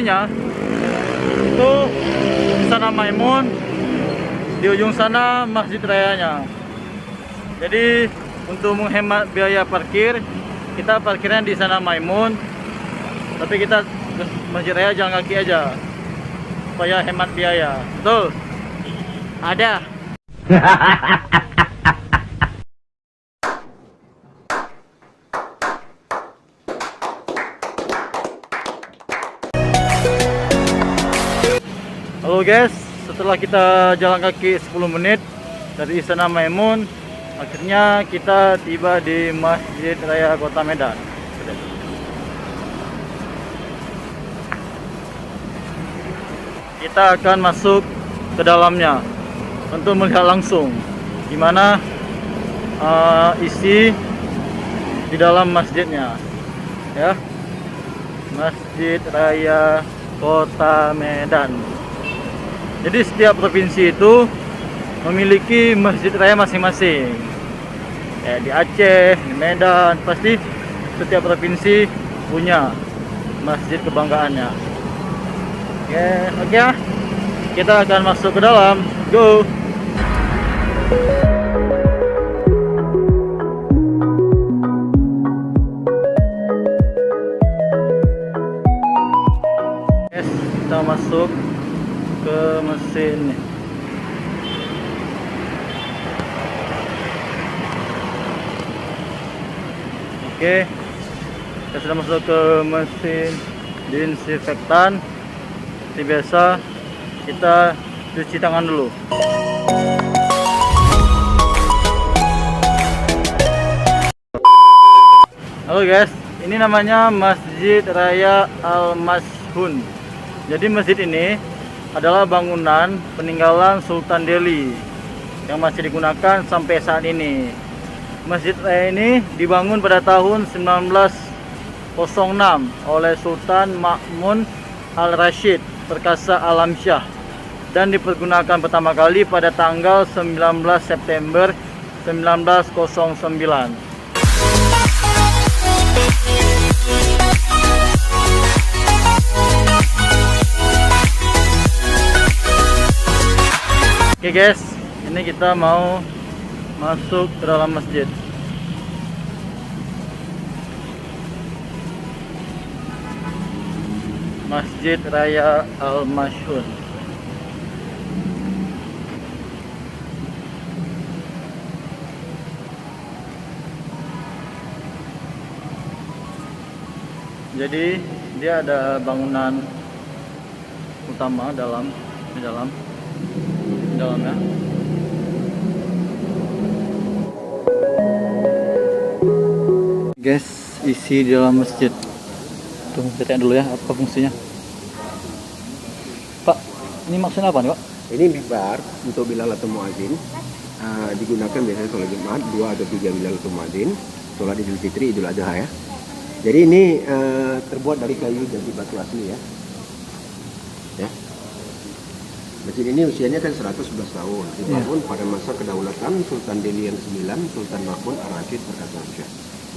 lokasinya itu Istana Maimun, di ujung sana Masjid Rayanya. Jadi untuk menghemat biaya parkir, kita parkirnya di Istana Maimun, tapi kita ke Masjid Raya jalan kaki aja supaya hemat biaya. Betul? Ada. Halo guys, setelah kita jalan kaki 10 menit dari Istana Maimun, akhirnya kita tiba di Masjid Raya Kota Medan. Kita akan masuk ke dalamnya untuk melihat langsung gimana isi di dalam masjidnya, ya. Masjid Raya Kota Medan. Jadi setiap provinsi itu memiliki masjid raya masing-masing. Di Aceh, di Medan, pasti setiap provinsi punya masjid kebanggaannya. Oke ya. Kita akan masuk ke dalam. Go. Yes, kita masuk ke mesin. Oke, kita sudah masuk ke mesin disinfektan. Seperti biasa, kita cuci tangan dulu. Halo guys, ini namanya Masjid Raya Al-Mashhun. Jadi masjid ini adalah bangunan peninggalan Sultan Delhi yang masih digunakan sampai saat ini. Masjid Raya ini dibangun pada tahun 1906 oleh Sultan Ma'mun Al-Rashid Perkasa Alamsyah dan dipergunakan pertama kali pada tanggal 19 September 1909. Oke guys, ini kita mau masuk ke dalam masjid. Masjid Raya Al-Mashhun. Jadi dia ada bangunan utama di dalamnya. Guys, isi di dalam masjid. Tuh, kita tanya dulu ya, apa fungsinya? Pak, ini maksudnya apa nih Pak? Ini mimbar untuk bilal atau muadzin, digunakan biasanya sholat Jumat 2 atau 3 bilal atau muadzin, sholat Idul Fitri, Idul Adha ya. Jadi ini terbuat dari kayu dan batu asli ya. Masjid ini usianya kan 111 tahun, dibangun pada masa kedaulatan Sultan Delhi yang 9, Sultan Ma'mun Ar-Rashid Perkasa Alamsyah.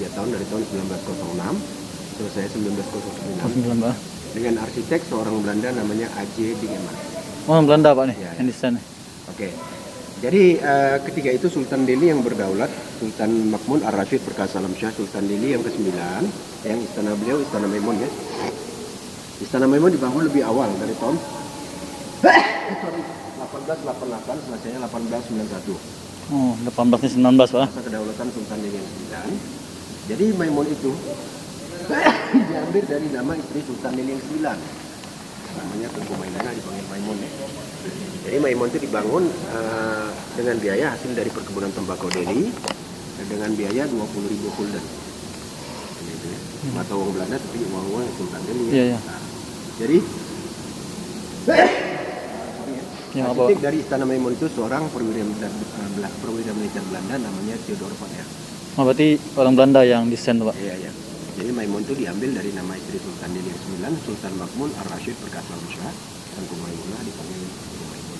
3 tahun dari tahun 1906, selesai 1909. Dengan arsitek seorang Belanda namanya A.J. Bingeman. Oh, Belanda Pak nih, ya. yang di sana. Oke. Jadi ketika itu Sultan Delhi yang berdaulat, Sultan Ma'mun Ar-Rashid Perkasa Alamsyah, Sultan Delhi yang ke-9, yang istana beliau Istana Maimun ya. Istana Maimun dibangun lebih awal dari tahun 1888, selesainya 1891. Oh, 18 nih 19 Pak. Masa kedaulatan Sultan Delhi yang 9. Jadi Maimun itu diambil dari nama istri Sultan Delhi yang 9. Namanya Tengku Maimuna, dipanggil Maimun ya. Jadi Maimun itu dibangun dengan biaya hasil dari perkebunan tembakau Delhi dengan biaya 20.000 gulden. Gitu ya. Mata uang Belanda tapi uang-uang Sultan Delhi ya. Iya. Nah, jadi arsitek dari Istana Maimun itu seorang perwira militer Belanda namanya Theodor van Aert. Oh, berarti orang Belanda yang desain Pak. Iya. Jadi Maimun itu diambil dari nama istri Sultan Delhi yang 9, Sultan Ma'mun Ar-Rashid Perkasa Alamsyah, Tengku Maimunah dipanggil Maimun.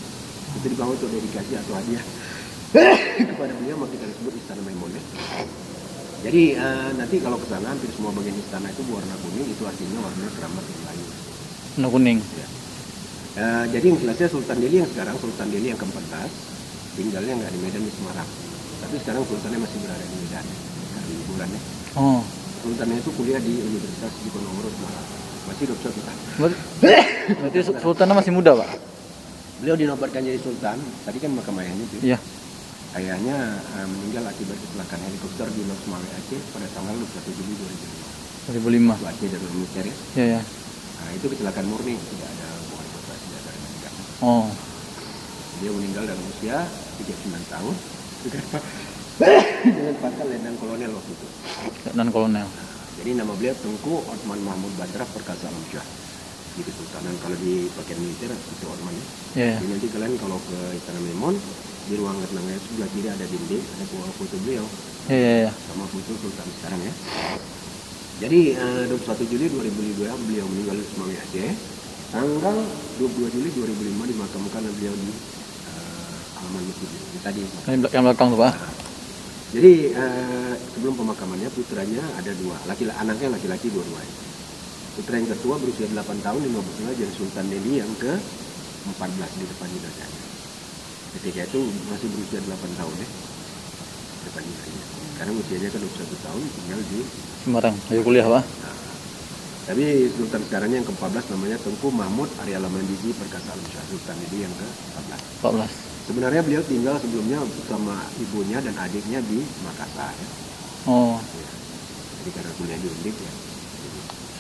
Itu dibangun untuk dedikasi atau hadiah kepada beliau, maka kita disebut Istana Maimun ya. Jadi nanti kalau ke sana hampir semua bagian istana itu berwarna kuning, itu artinya warna keramat yang lain. Warna kuning. Ya. Jadi yang jelasnya Sultan Delhi yang sekarang, Sultan Delhi yang ke-14, tinggalnya nggak di Medan, di Semarang. Tapi sekarang Sultannya masih berada di Medan, karena liburannya. Oh. Sultannya itu kuliah di Universitas Diponegoro Semarang. Masih 21 tahun. Berarti sultannya masih muda, Pak? Beliau dinobatkan jadi sultan, tadi kan makam ayahnya itu. Iya. Ayahnya meninggal akibat kecelakaan helikopter di Los Male Aceh pada tanggal 21 Juli 2005. 2005. Itu Aceh dari militer ya. Iya, ya. Nah, itu kecelakaan murni, tidak ada hubungan operasi, tidak ada meninggal. Oh. Dia meninggal dalam usia 39 tahun dengan pangkat letnan kolonel waktu itu. Dan kolonel. Jadi nama beliau Tengku Othman Mahmud Badrah Perkasa Alamsyah. Di Kesultanan, kalau di pakaian militer itu Othman ya. Iya. Jadi nanti kalian kalau ke Istana Memon, di ruang kenangnya sebelah kiri ada dinding, ada foto beliau Iya. sama foto Sultan sekarang ya. Jadi 21 Juli 2002 beliau meninggal di Semanggi Aceh. Tanggal 22 Juli 2005 dimakamkan beliau di halaman masjid ini tadi. Yang belakang tuh, Pak. Jadi sebelum pemakamannya putranya ada dua, anaknya laki-laki dua-duanya. Putra yang kedua berusia 8 tahun dinobatkan jadi Sultan Delhi yang ke-14 di depan jenazahnya. Ketika itu masih berusia 8 tahun ya, depan jenazahnya. Sekarang usianya kan 21 tahun, tinggal di Semarang. Lagi kuliah, Pak. Nah, tapi Sultan sekarangnya yang ke-14 namanya Tengku Mahmud Arya Lamandizi Perkasa Alamsyah, Sultan Delhi yang ke-14. 14. Sebenarnya beliau tinggal sebelumnya bersama ibunya dan adiknya di Makassar ya. Oh. Ya. Jadi karena kuliah di Undip ya.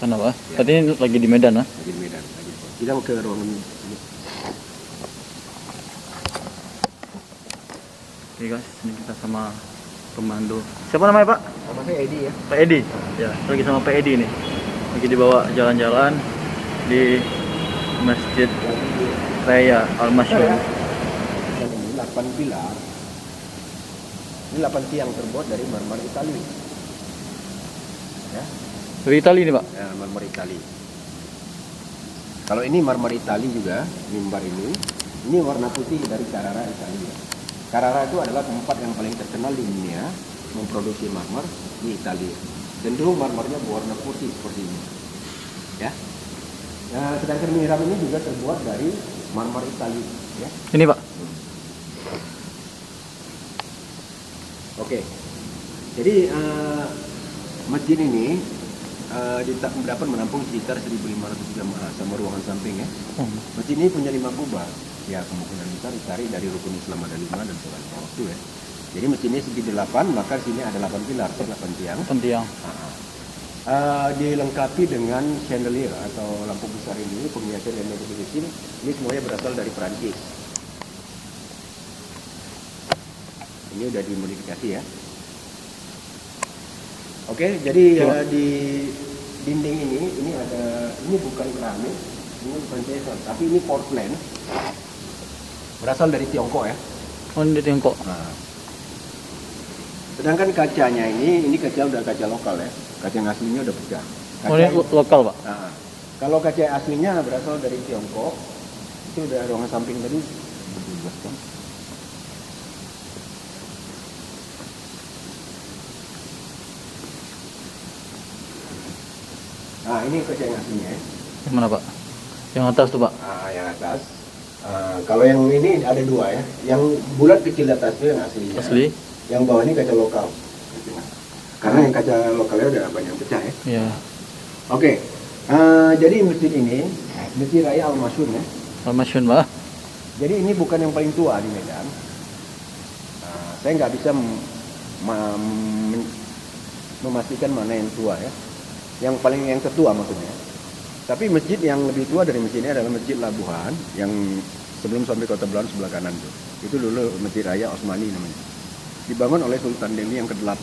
Sana, Pak. Ya. Tadi ini lagi di Medan, ah. Lagi di Medan. Kita mau ke ruangan ini. Oke, guys. Ini kita sama pemandu. Siapa namanya, Pak? Sama saya Edi ya. Pak Edi. Ya, lagi sama Pak Edi nih. Lagi dibawa jalan-jalan di Masjid Raya Al-Masyhur. Ini 8 pilar. Ini 8 tiang terbuat dari marmer Itali. Ya. Dari Itali nih, Pak. Ya, marmer Itali. Kalau ini marmer Itali juga, mimbar ini warna putih dari Carrara Italia. Carrara itu adalah tempat yang paling terkenal di dunia memproduksi marmer di Italia. Cenderung marmernya berwarna putih seperti ini. Ya. Nah, sedangkan mihrab ini juga terbuat dari marmer Italia. Ya. Ini, Pak. Oke. Jadi masjid ini dapat menampung sekitar 1.500 jamaah sama ruangan samping ya. Masjid ini punya 5 kubah. Ya kemungkinan besar dicari dari rukun Islam ada 5 dan sholat waktu ya. Jadi masjid ini segi 8, maka sini ada 8 pilar, 8 tiang. 8 tiang. Dilengkapi dengan chandelier atau lampu besar ini, penghiasan yang lebih kecil. Ini semuanya berasal dari Perancis. Ini udah dimodifikasi ya. Oke, jadi di dinding ini ada, ini bukan keramik, ini bukan cesar, tapi ini porcelain. Berasal dari Tiongkok ya. Oh, ini Tiongkok. Nah. Sedangkan kacanya ini kaca udah kaca lokal ya. Kaca yang aslinya udah pecah. Oh, ini lokal, Pak. Nah, kalau kaca aslinya berasal dari Tiongkok, itu udah ruangan samping tadi berjelas kan. Nah, ini kaca yang aslinya ya. Yang mana, Pak? Yang atas tuh, Pak. Nah, yang atas. Kalau yang ini ada 2 ya. Yang bulat kecil di atas itu yang aslinya. Asli. Yang bawah ini kaca lokal. Karena yang kaca lokalnya udah banyak pecah ya. Iya. Oke. Jadi masjid ini Masjid Raya Al-Masyhur ya. Al-Masyhur, Pak. Jadi ini bukan yang paling tua di Medan. Saya nggak bisa memastikan mana yang tua ya. Yang tertua maksudnya. Tapi masjid yang lebih tua dari masjid ini adalah Masjid Labuhan yang sebelum sampai Kota Belawan sebelah kanan tuh. Itu dulu Masjid Raya Osmani namanya. Dibangun oleh Sultan Delhi yang ke-8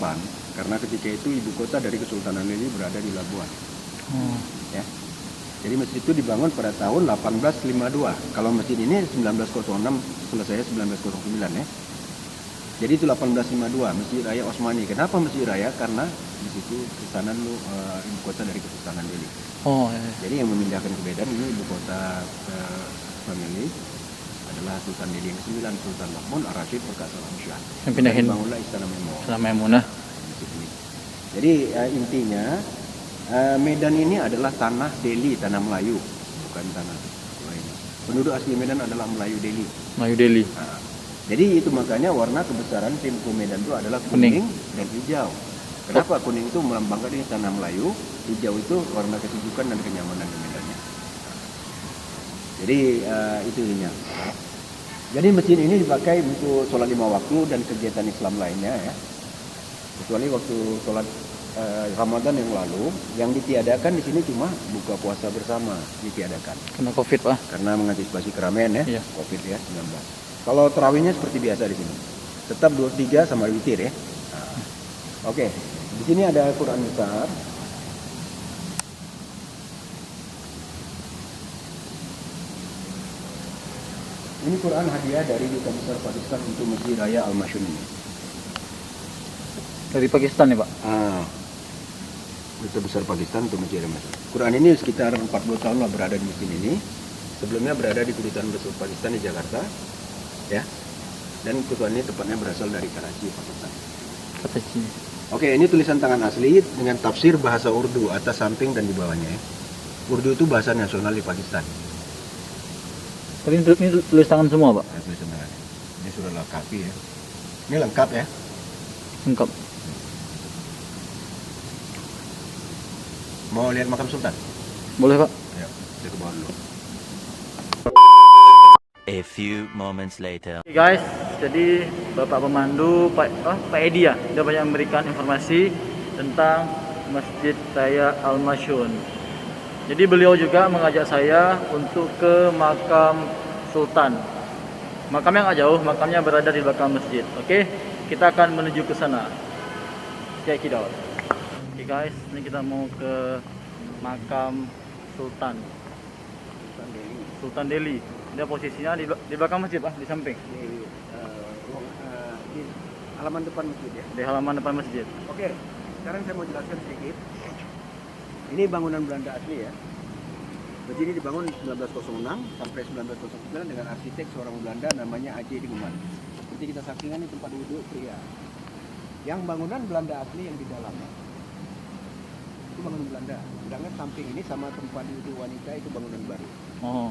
karena ketika itu ibu kota dari Kesultanan Delhi berada di Labuhan. Ya. Jadi masjid itu dibangun pada tahun 1852. Kalau masjid ini 1906 selesai 1909 ya. Jadi itu 1852 Masjid Raya Osmani. Kenapa Masjid Raya? Karena di situ kesultanan ibu kota dari Kesultanan Delhi. Oh, iya. Jadi yang memindahkan ke Medan ini ibu kota family adalah Sultan Delhi yang ke-9, Sultan Mahmud Ar-Rasyid Perkasa Alamsyah. Yang pindahin. Bangunlah Istana Memon. Istana Maimunah. Jadi intinya Medan ini adalah tanah Delhi, tanah Melayu, bukan bukan tanah lain. Penduduk asli Medan adalah Melayu Delhi. Melayu Delhi. Nah, jadi itu makanya warna kebesaran Tempo Medan itu adalah kuning dan hijau. Kenapa kuning itu melambangkan ini tanah Melayu, hijau itu warna kesejukan dan kenyamanan di Medannya. Jadi itu ininya. Jadi mesin ini dipakai untuk sholat 5 waktu dan kegiatan Islam lainnya ya. Kecuali waktu sholat Ramadan yang lalu, yang ditiadakan di sini cuma buka puasa bersama ditiadakan. Kena COVID, Pak. Karena mengantisipasi keramaian ya, Iya. COVID ya 19. Kalau terawihnya seperti biasa di sini. Tetap 23 sama witir ya. Nah, oke. Di sini ada Quran besar. Ini Quran hadiah dari Duta Besar Pakistan untuk Masjid Raya Al-Mashun ini. Dari Pakistan ya, Pak? Duta Besar Pakistan untuk Masjid Al-Mashun. Quran ini sekitar 40 tahun lah berada di masjid ini. Sebelumnya berada di Kedutaan Besar Pakistan di Jakarta. Ya. Dan Quran ini tepatnya berasal dari Karachi, Pakistan. Karachi. Oke, ini tulisan tangan asli dengan tafsir bahasa Urdu atas samping dan di bawahnya ya. Urdu itu bahasa nasional di Pakistan. Tapi ini tulis tangan semua, Pak? Ya, tulisan tangan. Ini sudah lengkap ya. Ini lengkap ya. Lengkap. Mau lihat makam Sultan? Boleh, Pak? Ya, kita ke bawah dulu. A few moments later. Oke guys, jadi Bapak Pemandu Pak Edi ya, dia banyak memberikan informasi tentang Masjid Raya Al-Mashun. Jadi beliau juga mengajak saya untuk ke makam Sultan. Makamnya nggak jauh, makamnya berada di belakang masjid. Oke, kita akan menuju ke sana. Check it out. Oke guys, ini kita mau ke makam Sultan. Sultan Delhi. Dia posisinya di belakang masjid, Pak, di samping. Di halaman depan masjid ya. Di halaman depan masjid. Oke, sekarang saya mau jelaskan sedikit. Ini bangunan Belanda asli ya. Masjid ini dibangun 1906 sampai 1909 dengan arsitek seorang Belanda namanya A.J. Dingeman. Seperti kita saksikan ini tempat duduk pria. Yang bangunan Belanda asli yang di dalamnya itu bangunan Belanda. Sedangkan samping ini sama tempat duduk wanita itu bangunan baru. Oh.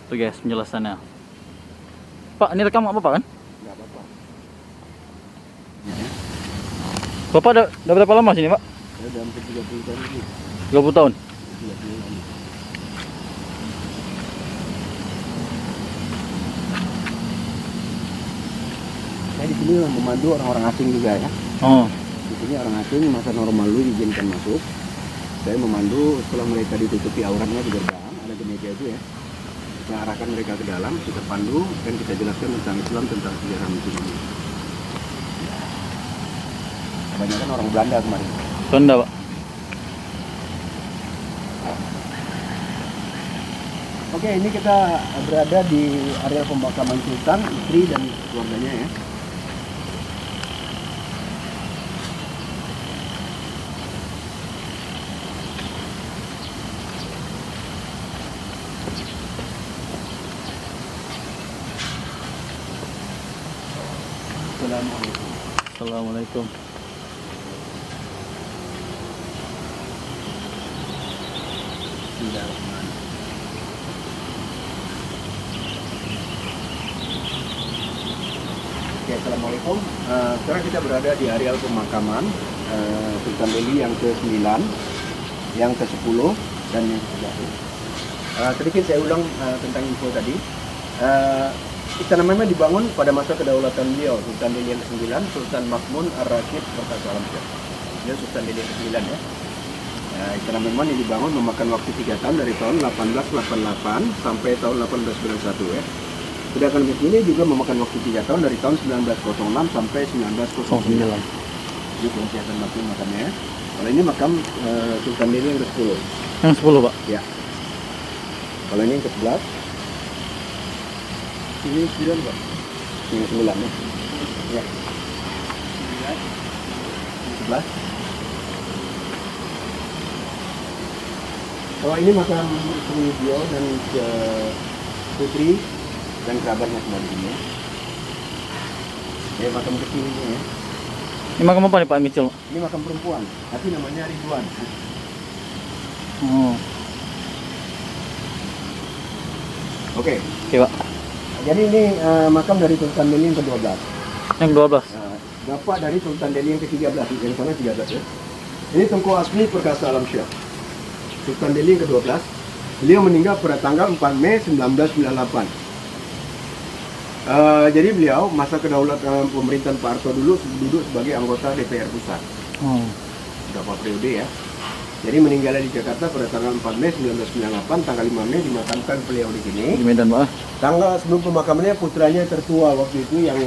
Tuh guys penjelasannya. Pak, ini rekam apa Pak kan? Nggak apa-apa. Bapak udah berapa lama sini Pak? Ya, udah hampir 30 tahun lebih. 30 tahun? 30 tahun. Saya di sini memandu orang-orang asing juga ya. Oh. Di sini orang asing masa normal dulu diizinkan masuk. Saya memandu setelah mereka ditutupi auratnya di gerbang, ada meja itu ya. Kita arahkan mereka ke dalam, kita pandu dan kita jelaskan tentang Islam, tentang sejarah masjid ini. Kebanyakan orang Belanda kemarin. Belanda Pak? Oke, ini kita berada di area pemakaman Sultan, istri dan keluarganya ya. Assalamualaikum. Assalamualaikum. Bismillahirrahmanirrahim. Oke, assalamualaikum. Sekarang kita berada di areal pemakaman Sultan Delhi yang ke-9, yang ke-10 dan yang ke-11. Sedikit saya ulang tentang info tadi. Istana memang dibangun pada masa kedaulatan beliau, Sultan Delhi yang ke-9, Sultan Mahmud Ar-Rasyid Perkasa Alam Syah. Dia Sultan Delhi yang ke-9 ya. Istana memang ini dibangun memakan waktu 3 tahun dari tahun 1888 sampai tahun 1891 ya. Sedangkan masjid ini juga memakan waktu 3 tahun dari tahun 1906 sampai 1909. Ini penghasiatan makam makamnya ya. Kalau ini makam Sultan Delhi yang ke-10. Yang 10 Pak? Ya. Kalau ini yang ke-11. Ini 9 Pak. Ini 9 ya. Ya. 11. Kalau ini makam istri beliau dan putri dan kerabatnya semua di sini ya. Ya, makam kecil ini ya. Ini makam apa nih Pak yang kecil? Ini makam perempuan, tapi namanya Ridwan. Oh. Oke. Oke Pak. Jadi ini makam dari Sultan Delhi yang ke-12. Yang 12. Bapak dari Sultan Delhi yang ke-13, yang sana 13 ya. Ini Tengku Asmi Perkasa Alam Syah. Sultan Delhi yang ke-12. Beliau meninggal pada tanggal 4 Mei 1998. Jadi beliau masa kedaulatan pemerintahan Pak Harto dulu duduk sebagai anggota DPR Pusat. Beberapa periode ya. Jadi meninggal di Jakarta pada tanggal 4 Mei 1998, tanggal 5 Mei dimakamkan beliau di sini. Di Medan Pak. Tanggal sebelum pemakamannya putranya tertua waktu itu yang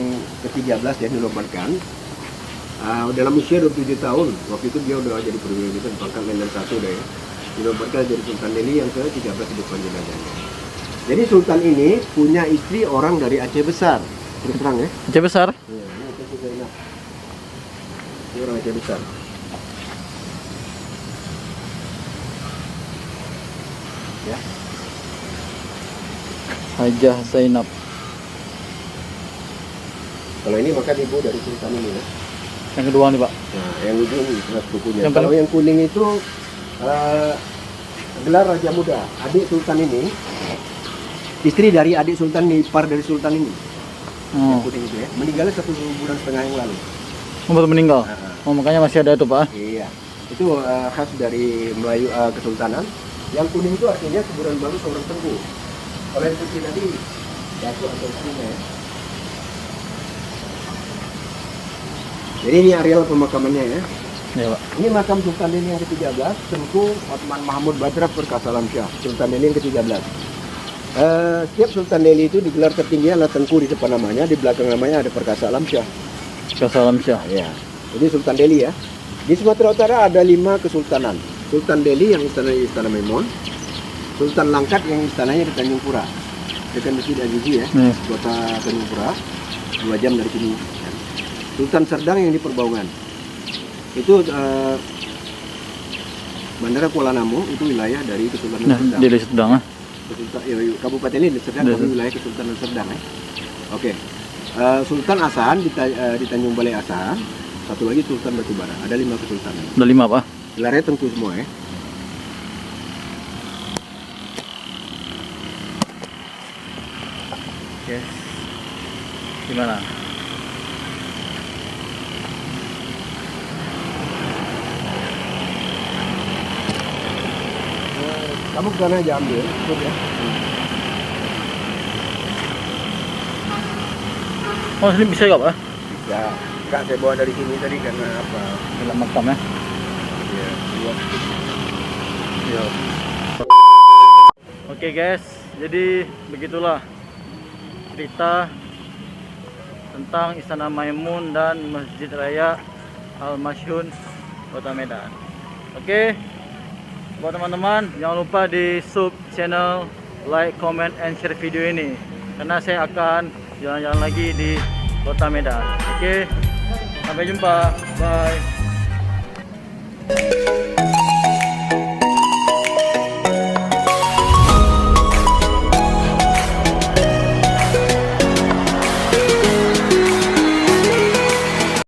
ke-13 ya dinobatkan. Dalam usia 27 tahun, waktu itu dia udah jadi perwira militer pangkat Letnan 1 deh ya. Dinobatkan jadi Sultan Delhi yang ke-13 di depan jenazahnya. Jadi Sultan ini punya istri orang dari Aceh Besar. Terus terang ya. Aceh Besar. Ya, ini Aceh Zainab. Ini orang Aceh Besar. Ya. Hajah Zainab. Kalau ini maka ibu dari Sultan ini ya. Yang kedua nih Pak. Nah, yang ujung jelas bukunya. Yang Kalau yang kuning itu gelar Raja Muda. Adik Sultan ini, istri dari adik Sultan ini, ipar dari Sultan ini. Yang kuning itu ya. Meninggalnya 1 bulan setengah yang lalu. Baru meninggal. Oh makanya masih ada itu Pak. Iya. Itu khas dari Melayu Kesultanan. Yang kuning itu artinya kuburan baru seorang tengku. Kalau yang putih tadi datuk atau istrinya ya. Jadi ini areal pemakamannya ya. Iya Pak. Ini makam Sultan Delhi yang ke-13, Tengku Othman Mahmud Badra Perkasa Alam Syah, Sultan Delhi yang ke-13. Setiap Sultan Delhi itu digelar tertinggi adalah Tengku di depan namanya, di belakang namanya ada Perkasa Alam Syah. Perkasa Alam Syah. Ya. Jadi Sultan Delhi ya. Di Sumatera Utara ada 5 kesultanan. Sultan Delhi yang istana Maimun, Sultan Langkat yang istananya di Tanjung Pura, dekat Masjid Azizi ya, kota Tanjung Pura, 2 jam dari sini. Sultan Serdang yang di Perbaungan. Itu Bandara Kuala Namu itu wilayah dari Kesultanan Serdang. Di Serdang. Kabupaten ini Serdang, tapi wilayah Kesultanan Serdang ya. Oke. Sultan Asahan di Tanjung Balai Asahan. Satu lagi Sultan Batubara. Ada 5 kesultanan. Ada 5 Pak. Gelarnya Tengku semua ya. Yes. Gimana? Kamu ke sana aja ambil, ikut ya. Oh sini bisa nggak Pak? Bisa. Kak saya bawa dari sini tadi karena apa? Dalam makam ya? Ya, luas. Iya. Oke guys, jadi begitulah cerita tentang Istana Maimun dan Masjid Raya Al-Masyhun Kota Medan. Oke, buat teman-teman jangan lupa di sub channel, like, comment, and share video ini karena saya akan jalan-jalan lagi di Kota Medan. Oke, sampai jumpa, bye.